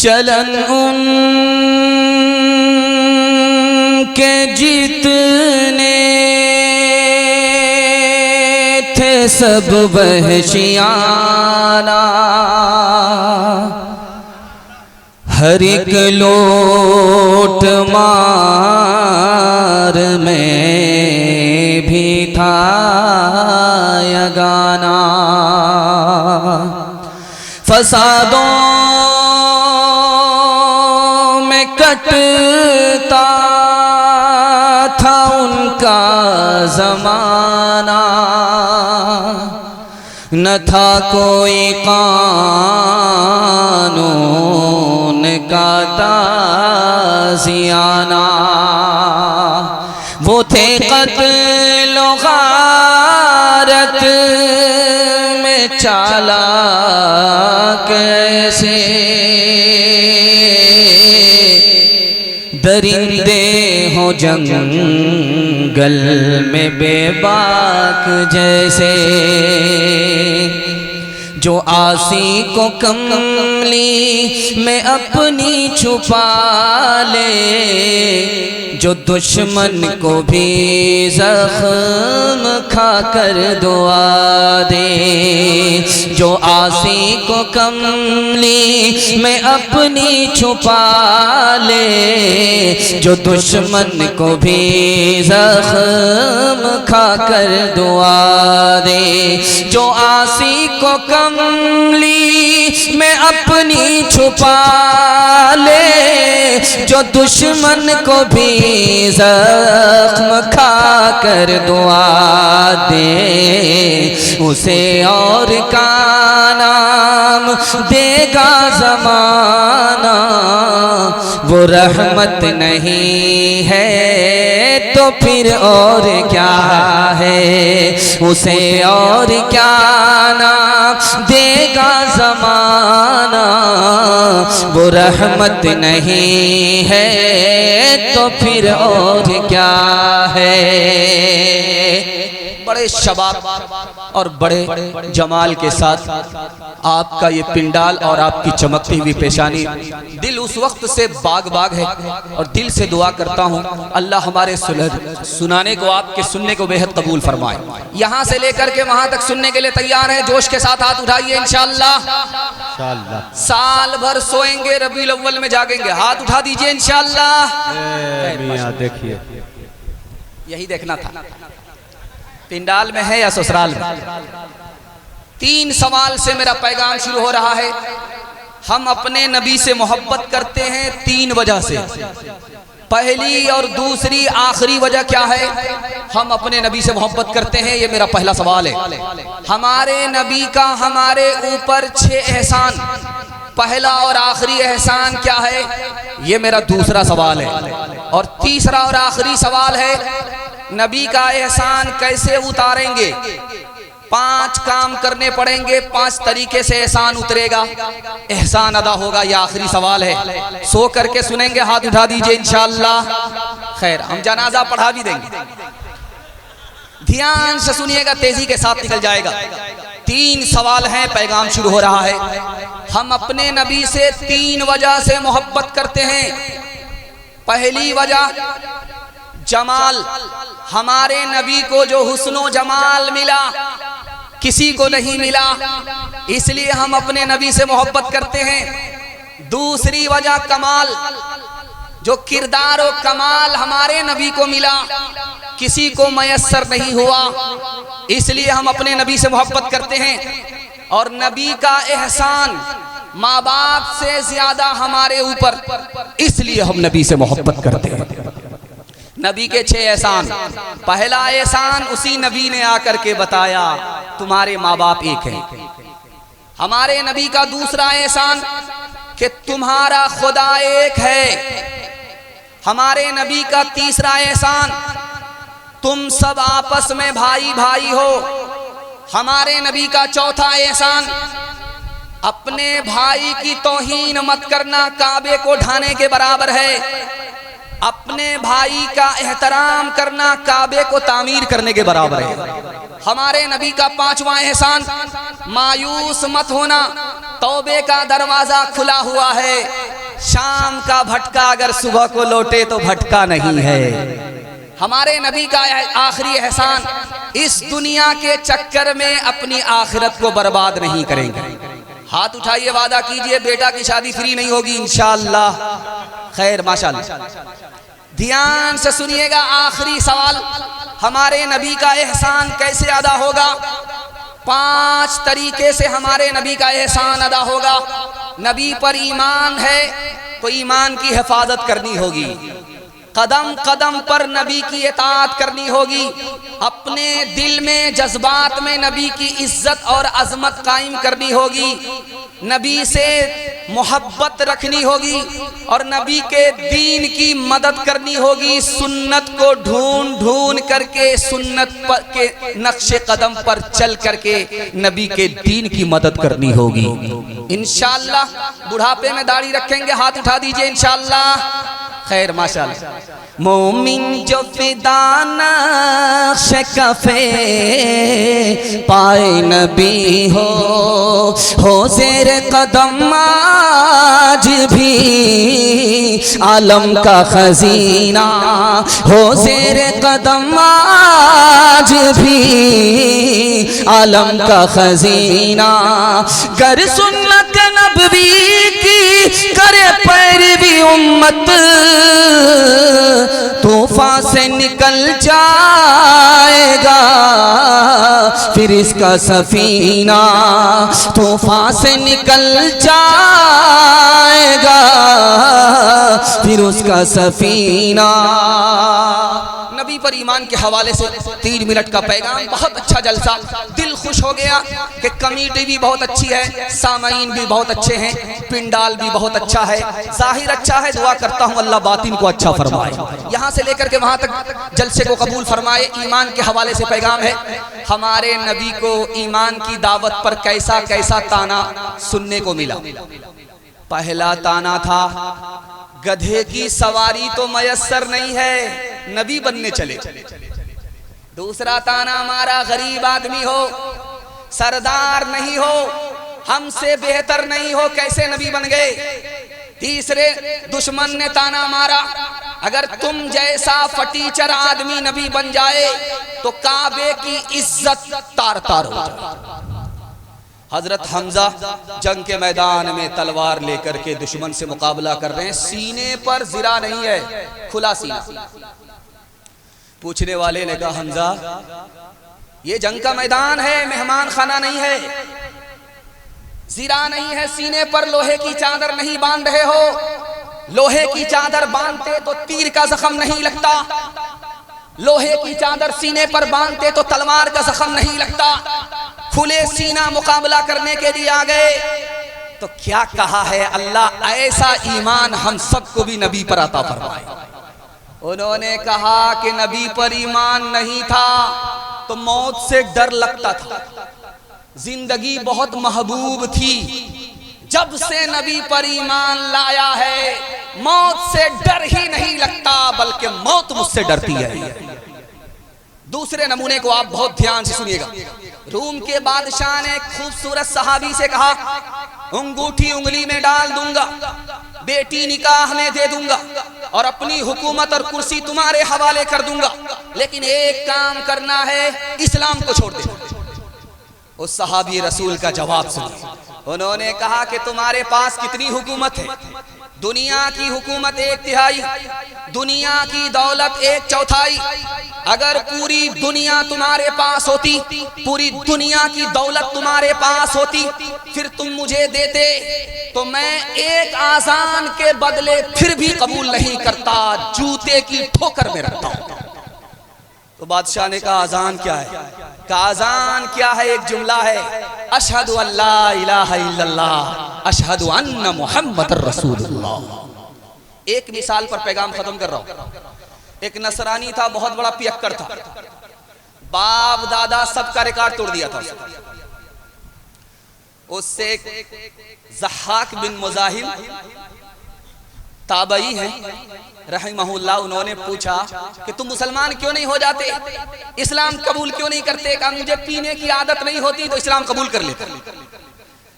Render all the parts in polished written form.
चलन उनके जितने थे सब वहशियाना, हर एक लोट मार में भी था यगाना। फसादों में कटता था उनका ज़माना, न था कोई कानून का ताज़ियाना। वो थे क़त्ल व गारत में चालाक कैसे, दरिंदे हो जंगल में बेबाक जैसे। जो आसी को कमली में अपनी छुपा ले, जो दुश्मन को भी जख्म खाकर दुआ दे। जो आसी को कमली में अपनी छुपा ले, जो दुश्मन को भी जख्म खाकर दुआ दे। जो आसी को कमली में अपनी छुपा ले, जो दुश्मन को भी जख्म खाकर दुआ दे, उसे और का नाम देगा ज़माना। वो रहमत नहीं है तो फिर और क्या है, उसे और क्या नाम देगा ज़माना। वो रहमत नहीं है तो फिर और क्या है। बड़े शबाब और बड़े जमाल के साथ आपका ये पिंडाल और आपकी चमकती हुई पेशानी, दिल उस वक्त से बाग बाग है। और दिल से दुआ करता हूँ अल्लाह हमारे सुनाने को, आपके सुनने को बेहद कबूल फरमाए। यहाँ से लेकर के वहाँ तक सुनने के लिए तैयार हैं? जोश के साथ हाथ उठाइए इंशाअल्लाह। साल भर सोएंगे, रबीउल अव्वल में जागेंगे। हाथ उठा दीजिए इंशाअल्लाह। देखिए यही देखना था, पिंडाल में है या ससुराल में। 3 सवाल से मेरा पैगाम शुरू हो रहा है। हम अपने नबी से मोहब्बत करते हैं 3 वजह से। पहली और दूसरी आखिरी वजह क्या है? हम अपने नबी से मोहब्बत करते हैं, ये मेरा पहला सवाल है। हमारे नबी का हमारे ऊपर 6 एहसान, पहला और आखिरी एहसान क्या है? ये मेरा दूसरा सवाल है। और तीसरा और आखिरी सवाल है, नबी का एहसान कैसे उतारेंगे? 5 काम करने पड़ेंगे, 5 तरीके से एहसान उतरेगा, एहसान अदा होगा। यह आखिरी सवाल है। सो करके सुनेंगे, हाथ उठा दीजिए इंशाअल्लाह। खैर, हम जनाजा पढ़ा भी देंगे, ध्यान से सुनिएगा, तेजी के साथ निकल जाएगा। 3 सवाल हैं, पैगाम शुरू हो रहा है। हम अपने नबी से 3 वजह से मोहब्बत करते हैं। पहली वजह जमाल, हमारे नबी को जो हुस्नो जमाल मिला किसी को नहीं मिला, इसलिए हम अपने नबी से मोहब्बत करते हैं। दूसरी वजह कमाल, जो किरदार और कमाल हमारे नबी को मिला किसी को मयस्सर नहीं हुआ, इसलिए हम अपने नबी से मोहब्बत करते हैं। और नबी का एहसान माँ बाप से ज्यादा हमारे ऊपर, इसलिए हम नबी से मोहब्बत करते हैं। नबी के 6 एहसान। पहला एहसान उसी नबी ने आकर के बताया, तुम्हारे माँ बाप एक हैं। हमारे नबी का दूसरा एहसान कि तुम्हारा खुदा एक है। हमारे नबी का तीसरा एहसान, तुम सब आपस में भाई भाई हो। हमारे नबी का चौथा एहसान, अपने भाई की तौहीन मत करना, काबे को ढाने के बराबर है। अपने भाई का एहतराम करना काबे को तामीर करने के बराबर है। हमारे नबी का पांचवा एहसान, मायूस मत होना, तौबे का दरवाजा खुला हुआ है। शाम का भटका अगर सुबह को लौटे तो भटका नहीं है। हमारे नबी का आखिरी एहसान, इस दुनिया के चक्कर में अपनी आखिरत को बर्बाद नहीं करेंगे। हाथ उठाइए, वादा कीजिए बेटा की शादी फ्री नहीं होगी इंशाअल्लाह। खैर माशाअल्लाह, ध्यान से सुनिएगा। आखिरी सवाल, हमारे नबी का एहसान कैसे अदा होगा? 5 तरीके से हमारे नबी का एहसान अदा होगा। नबी पर ईमान है तो ईमान की हिफाजत करनी होगी, कदम कदम पर नबी की इताअत करनी होगी, अपने दिल में जज्बात में नबी की इज्जत और अजमत कायम करनी होगी, नबी से मोहब्बत रखनी होगी और नबी के दीन की मदद करनी होगी। सुन्नत को ढूंढ ढूंढ करके सुन्नत पर के नक्शे कदम पर चल करके नबी के दीन की मदद करनी होगी इंशाअल्लाह। बुढ़ापे में दाढ़ी रखेंगे, हाथ उठा दीजिए इंशाअल्लाह। खैर माशाअल्लाह। मोमिन जो फिदाना शकफे पाए नबी हो ज़ेर कदम आज भी आलम का खजीना, हो ज़ेर कदम आज भी आलम का खजीना। गर सुन्नत नबवी की करे पैरवी उम्मत, तूफान से निकल जाएगा फिर इसका सफीना, तूफान से निकल जाएगा फिर उसका सफीना। नबी पर ईमान के हवाले से 3 मिनट का पैगाम, बहुत अच्छा जलसा, दिल खुश हो गया कि कमेटी भी बहुत अच्छी है, सामाईन भी बहुत अच्छे हैं, पिंडाल भी बहुत अच्छा है, जाहिर अच्छा है। दुआ करता हूँ अल्लाह बातिन को अच्छा फरमाए, यहाँ से लेकर के वहाँ तक जलसे को कबूल फरमाए। ईमान के हवाले से पैगाम है, हमारे नबी को ईमान की दावत पर कैसा कैसा ताना सुनने को मिला। पहला ताना था, गधे की सवारी तो मयस्सर नहीं है, नबी बनने चले। दूसरा ताना मारा, गरीब आदमी हो, सरदार नहीं हो, हमसे बेहतर नहीं हो, कैसे नबी बन गए। तीसरे दुश्मन ने ताना मारा, अगर तुम जैसा फटीचर आदमी नबी बन जाए तो काबे की इज्जत तार तार हो जाए। हजरत हमजा जंग के मैदान में तलवार लेकर के दुश्मन से मुकाबला कर रहे हैं, सीने पर ज़िरा नहीं है, खुला सीना। पूछने वाले ने कहा, हमजा ये जंग का मैदान है, मेहमान खाना नहीं है, ज़िरा नहीं है सीने पर, लोहे की चादर नहीं बांध रहे हो। लोहे की चादर बांधते तो तीर का जख्म नहीं लगता, लोहे की चादर सीने पर बांधते तो तलवार का जख्म नहीं लगता। खुले सीना मुकाबला करने के लिए आ गए तो क्या कहा है, अल्लाह ऐसा ईमान हम सबको भी नबी पर अता फरमाए। उन्होंने कहा कि नबी पर ईमान नहीं था तो मौत से डर लगता था, जिंदगी बहुत महबूब थी, जब से नबी पर ईमान लाया है मौत से डर ही नहीं लगता, बल्कि मौत मुझसे डरती है। दूसरे नमूने को आप बहुत ध्यान से सुनिएगा। रूम के बादशाह ने खूबसूरत सहाबी से कहा, अंगूठी उंगली में डाल दूंगा, बेटी निकाह में दे दूंगा और अपनी हुकूमत और कुर्सी तुम्हारे हवाले कर दूंगा, लेकिन एक काम करना है, इस्लाम को छोड़ दे। उस सहाबी रसूल का जवाब सुनिए। उन्होंने कहा कि तुम्हारे पास कितनी हुकूमत है? दुनिया की हुकूमत 1/3, दुनिया की दौलत 1/4। अगर पूरी दुनिया तुम्हारे पास होती, पूरी दुनिया की दौलत तुम्हारे पास होती, फिर तुम मुझे देते तो मैं एक आजान के बदले फिर भी कबूल नहीं करता, जूते की ठोकर में रखता हूं। तो बादशाह ने कहा, आजान क्या है? का आजान क्या है? एक जुमला है, अशहदु अल्ला इलाहा इल्लल्लाह अशहदु अन्ना मुहम्मद रसूलुल्लाह। एक मिसाल पर पैगाम खत्म कर रहा हूं। एक नसरानी था, बहुत बड़ा पियक्कर था, बाप दादा सबका रिकॉर्ड तोड़ दिया था। उससे ज़हाक बिन मुज़ाहिम ताबई हैं रहमहुल्लाह, उन्होंने पूछा कि तुम मुसलमान क्यों नहीं हो जाते, इस्लाम कबूल क्यों नहीं करते? कहा मुझे पीने की आदत नहीं होती तो इस्लाम कबूल कर लेते।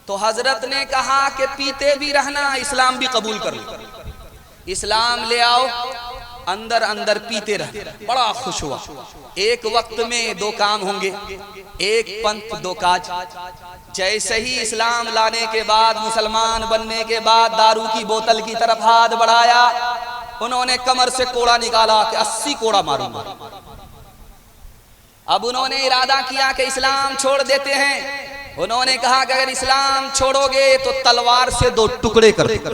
तो हजरत ने कहा कि पीते भी रहना, इस्लाम भी कबूल कर लो, इस्लाम ले आओ, अंदर अंदर पीते रहे। बड़ा खुश हुआ। एक वक्त में दो काम होंगे, एक पंथ दो काज। जैसे ही इस्लाम लाने के बाद, मुसलमान बनने के बाद दारू की बोतल की तरफ हाथ बढ़ाया, उन्होंने कमर से कोड़ा निकाला कि 80 कोड़ा मारूंगा। अब उन्होंने इरादा किया कि इस्लाम छोड़ देते हैं। उन्होंने कहा कि अगर इस्लाम छोड़ोगे तो तलवार से 2 टुकड़े कर दो।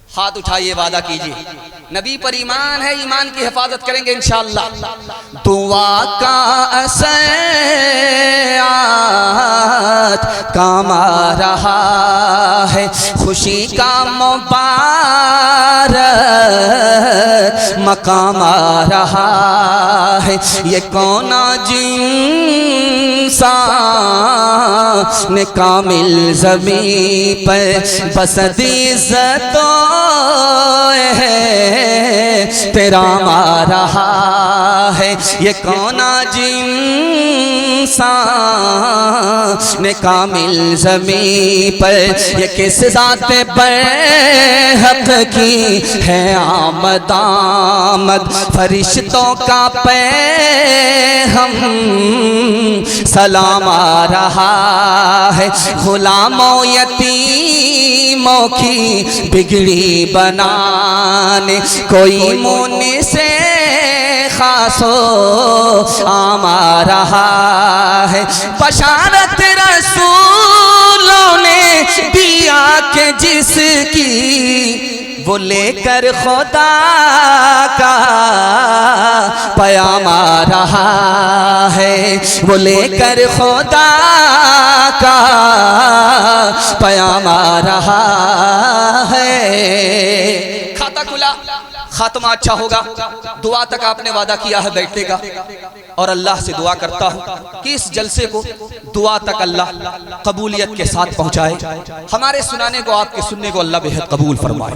हाथ उठाइए, वादा कीजिए, नबी पर ईमान है, ईमान की हिफाजत करेंगे इंशाअल्लाह। दुआ का असर काम आ रहा है, खुशी का मुबारक मकाम आ रहा है, ये कौन इंसान ने कामिल ज़मीं पर बसद इज़्ज़तों है तेरा आ रहा है, ये कौन इंसान ने कामिल ज़मीं पर, ये किस ज़ात पर हक़ की है आमद आमद, फरिश्तों का पैग़ाम सलाम आ रहा है, गुलामों यतीमों की बिगड़ी बनाने कोई मुनि से खासो आम आ रहा है। बशारत रसूलों ने दिया के जिसकी, वो लेकर खुदा का पैगाम आ रहा है, वो लेकर खुदा का पैगाम आ रहा है। खाता खुला, खात्मा अच्छा होगा। दुआ तक आपने वादा किया है बैठने का, और अल्लाह से दुआ करता हूँ कि इस जलसे को दुआ तक अल्लाह कबूलियत के साथ पहुँचाए। हमारे सुनाने को, आपके सुनने को अल्लाह बेहद कबूल फरमाए।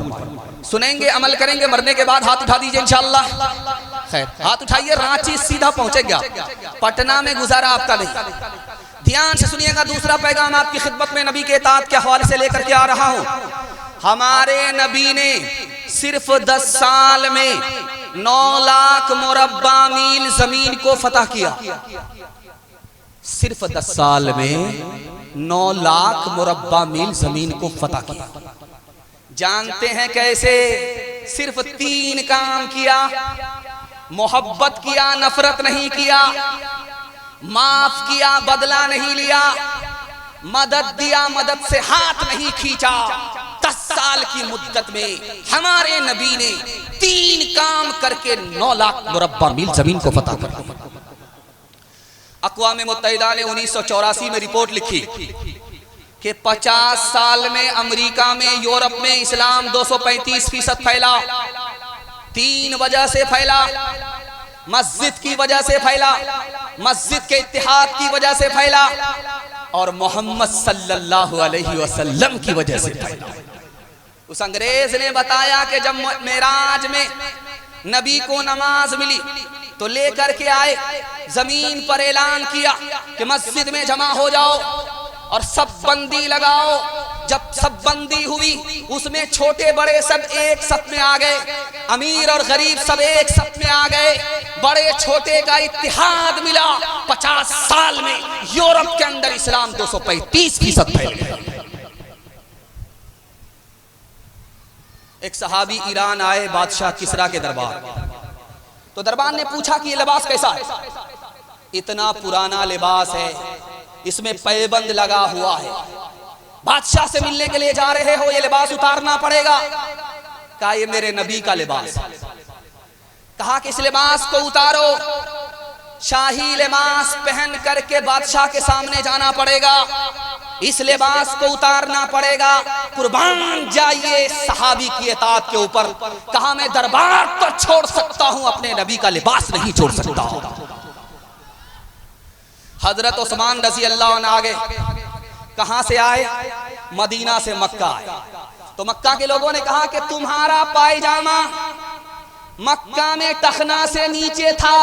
सुनेंगे, अमल करेंगे, मरने के बाद हाथ उठा दीजिए इंशाअल्लाह। खैर, हाथ उठाइए, रांची सीधा पहुँचेगा, पटना में गुजारा आपका नहीं। ध्यान से सुनिएगा, दूसरा पैगाम आपकी खिदमत में नबी के इताअत के हवाले से लेकर के आ रहा हूँ। हमारे नबी ने सिर्फ 10 साल में 9 लाख मुरब्बा मील जमीन को फतह किया। सिर्फ 10 साल में 9 लाख मुरब्बा मील जमीन को फतह किया। जानते हैं कैसे? सिर्फ 3 काम किया, मोहब्बत किया, नफरत नहीं किया, माफ किया, बदला नहीं लिया, मदद दिया, मदद से हाथ नहीं खींचा। 10 साल की मुद्दत में हमारे नबी ने 3 काम करके 9 लाख मुरब्बा मील जमीन को फतह कर दिया। अक़वाम मुत्तहिदा ने 1984 में रिपोर्ट लिखी कि 50 साल में अमेरिका में, यूरोप में इस्लाम 235% फैला। 3 वजह से फैला, मस्जिद की वजह से फैला, मस्जिद के इत्तिहाद की वजह से फैला, और मोहम्मद सल्लल्लाहु अलैहि वसल्लम की वजह से फैला। उस अंग्रेज ने बताया कि जब मेराज में नबी को नमाज मिली तो लेकर के आए, जमीन पर ऐलान किया कि मस्जिद में जमा हो जाओ और सब बंदी लगाओ। जब सब बंदी हुई, उसमें छोटे बड़े सब एक सफ में आ गए, अमीर और गरीब सब एक सफ में आ गए, बड़े छोटे का इत्तिहाद मिला। 50 साल में यूरोप के अंदर इस्लाम 235% फैल गया। एक सहाबी ईरान आए बादशाह किसरा के दरबार, तो दरबार ने पूछा कि ये लिबास कैसा है? इतना पुराना लिबास है, इसमें पैबंद लगा हुआ है, बादशाह से मिलने के लिए जा रहे हो, ये लिबास उतारना पड़ेगा। कहा ये मेरे नबी का लिबास। कहा कि इस लिबास को उतारो, शाही लिबास पहन करके बादशाह के सामने जाना पड़ेगा, इस लिबास को उतारना पड़ेगा। कुर्बान जाइए सहाबी की इताअत के ऊपर। कहा मैं दरबार तो छोड़ सकता हूं, अपने नबी का लिबास नहीं छोड़ सकता। हजरत उस्मान रजी अल्लाह अन्हु आ गए। कहां से आए? मदीना से मक्का आए। तो मक्का के लोगों ने कहा कि तुम्हारा पायजामा मक्का में टखना से नीचे था,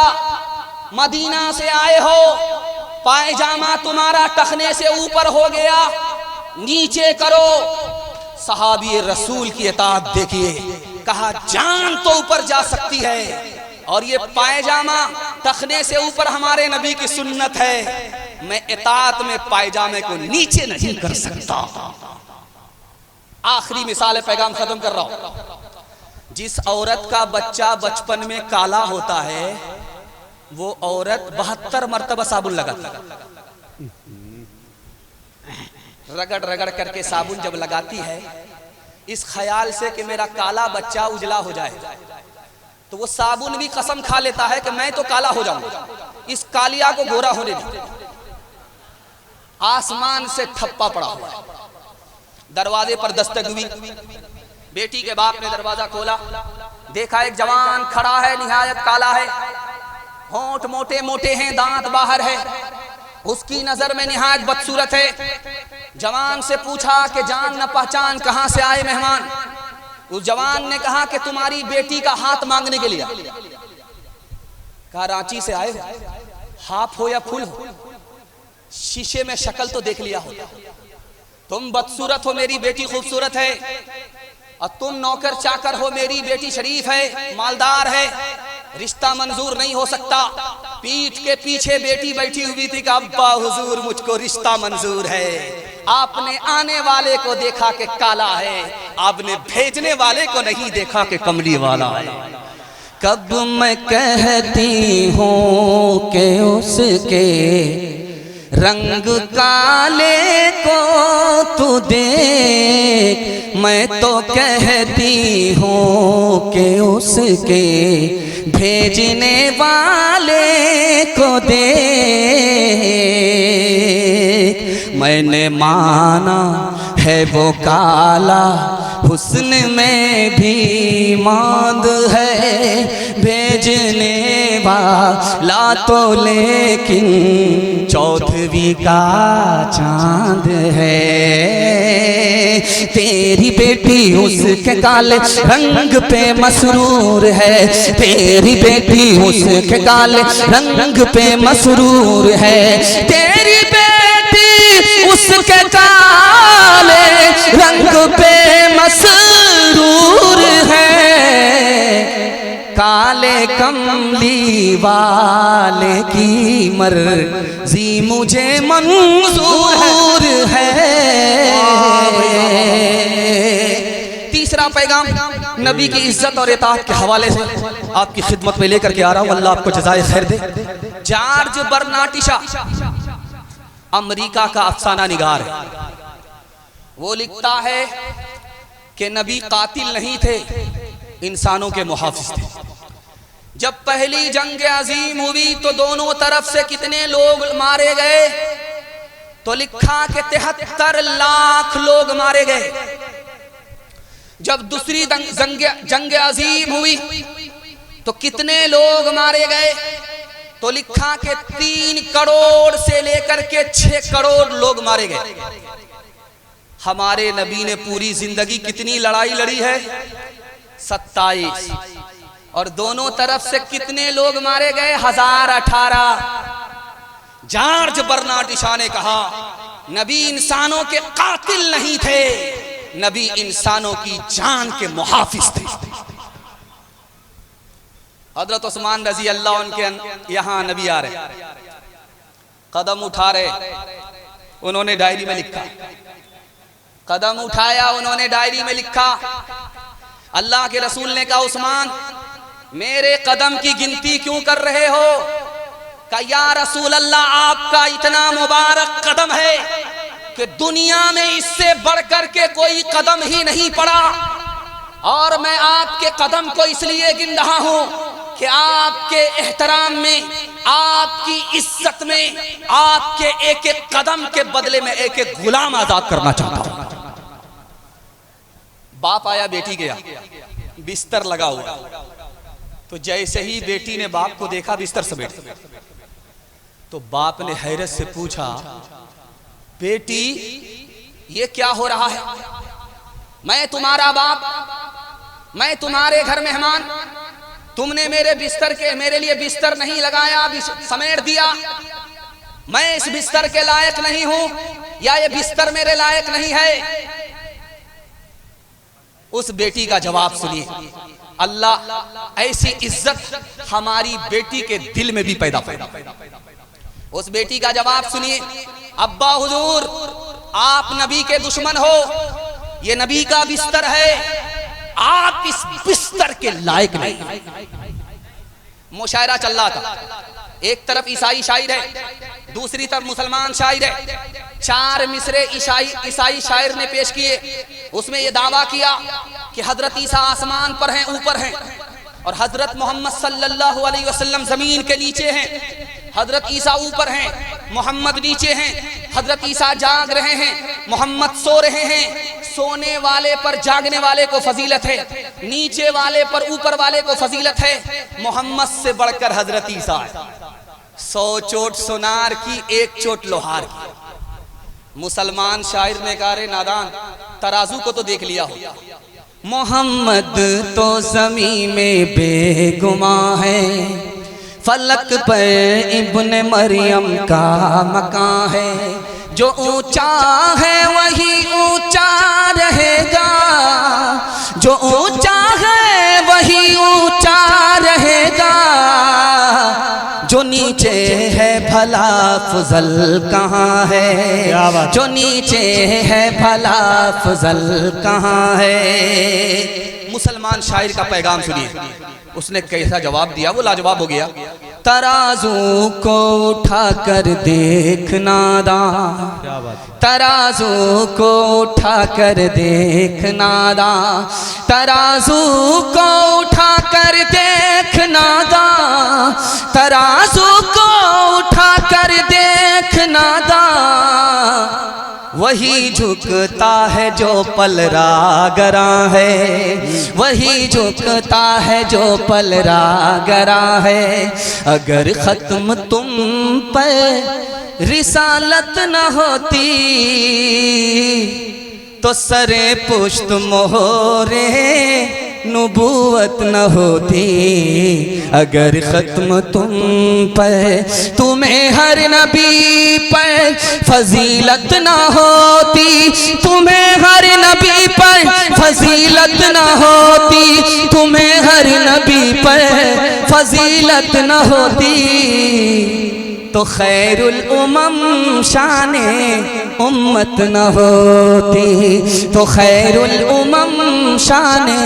मदीना से आए हो, पायजामा तुम्हारा टखने से ऊपर हो गया, नीचे करो। सहाबी रसूल की इताअत देखिए, कहा जान तो ऊपर जा सकती है और ये पायजामा टखने से ऊपर हमारे नबी की सुन्नत है, मैं इताअत में पायजामे को नीचे नहीं कर सकता। आखिरी मिसाल पैगाम खत्म कर रहा हूं। जिस औरत का बच्चा बचपन में काला होता है वो औरत 72 मरतबा साबुन लगाती, रगड़ रगड़ करके साबुन जब लगाती है इस ख्याल से कि मेरा काला बच्चा उजला हो जाए, तो वो साबुन भी कसम खा लेता है कि मैं तो काला हो जाऊंगा, इस कालिया को गोरा होने दे। आसमान से ठप्पा पड़ा हुआ है, दरवाजे पर दस्तक हुई, बेटी के बाप ने दरवाजा खोला, देखा एक जवान खड़ा है, निहायत काला है, होंठ मोटे मोटे हैं, दांत बाहर है, उसकी नजर में निहायत बदसूरत है। जवान से पूछा कि जान न पहचान कहां से आए मेहमान। उस जवान ने कहा कि तुम्हारी बेटी का हाथ मांगने के लिए। कहा रांची से आए हो, हाफ हो या फुल हो, शीशे में शक्ल तो देख लिया होता, तुम बदसूरत हो, मेरी बेटी खूबसूरत है, और तुम नौकर चाकर हो, मेरी बेटी शरीफ है, मालदार है, रिश्ता मंजूर नहीं हो सकता। पीठ के पीछे बेटी बैठी हुई थी कि अब्बा हुजूर मुझको रिश्ता मंजूर है। आपने आने वाले को देखा कि काला है, आपने भेजने वाले को नहीं देखा कि कमली वाला है। कब मैं कहती हूँ कि उसके रंग काले को तू देख, मैं तो कहती हूँ कि उसके भेजने वाले को देख। मैंने माना है वो काला, हुस्न में भी मांद है, भेजने वाला तो लेकिन चौथवी का चांद है। तेरी बेटी उसके काले रंग पे मसरूर है, तेरी बेटी उसके काले रंग पे मसरूर है, तेरी बेटी उसके काले रंग पे मसरूर है। काले कमली वाले की मर्जी मुझे मंजूर है। तीसरा पैगाम नबी की इज्जत और इताअत के हवाले से आपकी खिदमत में लेकर के आ रहा हूं, अल्लाह आपको जज़ाए खैर दे। जॉर्ज बर्नार्ड शॉ अमेरिका का अफसाना निगार है, वो लिखता है कि नबी कातिल नहीं थे, इंसानों के मुहाफिज थे। जब पहली जंग अजीम हुई तो दोनों तरफ से कितने लोग मारे गए, तो लिखा कि 73 लाख लोग मारे गए। जब दूसरी जंग अजीम हुई तो कितने लोग मारे गए, तो लिखा कि 3 करोड़ से लेकर के 6 करोड़ लोग मारे गए। हमारे नबी ने पूरी जिंदगी कितनी लड़ाई लड़ी है? 27। और दोनों तरफ से कितने लोग मारे गए? 1018। जॉर्ज बर्नार्ड शॉ ने कहा नबी इंसानों के कातिल नहीं थे, नबी इंसानों की जान के मुहाफिज थे। हजरत उस्मान रजी अल्लाह उनके यहाँ नबी आ रहे, कदम उठा रहे, उन्होंने डायरी में लिखा, कदम उठाया, उन्होंने डायरी में लिखा। अल्लाह के रसूल ने कहा उस्मान मेरे कदम की गिनती क्यों कर रहे हो? कहा या रसूल अल्लाह आपका इतना मुबारक कदम है कि दुनिया में इससे बढ़कर के कोई कदम ही नहीं पड़ा, और मैं आपके कदम को इसलिए गिन रहा हूं कि आपके एहतराम में, आपकी इज्जत में, आपके एक एक कदम के बदले में एक एक गुलाम आजाद करना चाहता हूं। बाप आया, बेटी गया, बिस्तर लगा हुआ, तो जैसे ही बेटी ने बाप को देखा बिस्तर समेट, तो बाप ने हैरत से पूछा बेटी ये क्या हो रहा है? मैं तुम्हारा बाप, मैं तुम्हारे घर मेहमान, तुमने मेरे बिस्तर के मेरे लिए बिस्तर नहीं लगाया, समेट दिया, मैं इस बिस्तर के लायक नहीं हूं या ये बिस्तर मेरे लायक नहीं है। उस बेटी का जवाब सुनिए। अल्लाह ऐसी इज्जत हमारी बेटी के दिल में भी पैदा पैदा। उस बेटी का जवाब सुनिए। अब्बा हुजूर, आप नबी के दुश्मन हो, ये नबी का बिस्तर है, आप इस बिस्तर के लायक नहीं। मुशायरा चल रहा था, एक तरफ ईसाई शायर है, दूसरी तरफ मुसलमान शायर है। 4 मिसरे ईसाई शायर ने पेश किए। उसमें यह दावा किया कि हजरत ईसा आसमान पर हैं, ऊपर हैं, और हजरत मोहम्मद सल्लल्लाहु अलैहि वसल्लम जमीन के नीचे हैं। हजरत ईसा ऊपर हैं, मोहम्मद नीचे हैं। हजरत ईसा जाग रहे हैं, मोहम्मद सो रहे हैं। सोने वाले पर जागने वाले को फजीलत है, नीचे वाले पर ऊपर वाले को फजीलत है। मोहम्मद से बढ़कर हजरत ईसा है। 100 चोट सोनार की, 1 चोट लोहार की। मुसलमान शायर ने कहा, रे नादान, तराजू को तो देख लिया हो। मोहम्मद तो ज़मी में बेगुमा है, फलक पर इब्ने मरियम का मकान है। जो ऊंचा है वही ऊंचा रहेगा, जो ऊंचा है वही ऊंचा रहेगा। जो नीचे है भला फजल कहाँ है, जो नीचे है भला फजल कहाँ है। मुसलमान शायर का पैगाम सुनिए। उसने कैसा जवाब दिया, वो लाजवाब हो गया। तराजू को उठा कर देखना दां, तराजू को उठा कर देखना दां, तराजू को उठा कर देखना दां, तराजू को उठा कर देखना दां। वही झुकता है जो पलरागरा है, वही झुकता है जो पलरागरा है। अगर खत्म तुम पर रिसालत न होती तो सरे पुश्त मोहरे नबूवत न होती। अगर खत्म तुम पर, तुम्हें हर नबी पर फजीलत न होती, तुम्हें हर नबी पर फजीलत न होती, तुम्हें हर नबी पर फजीलत न होती, तो खैरुल उमम शाने उम्मत न होती, तो खैरुल उमम शाने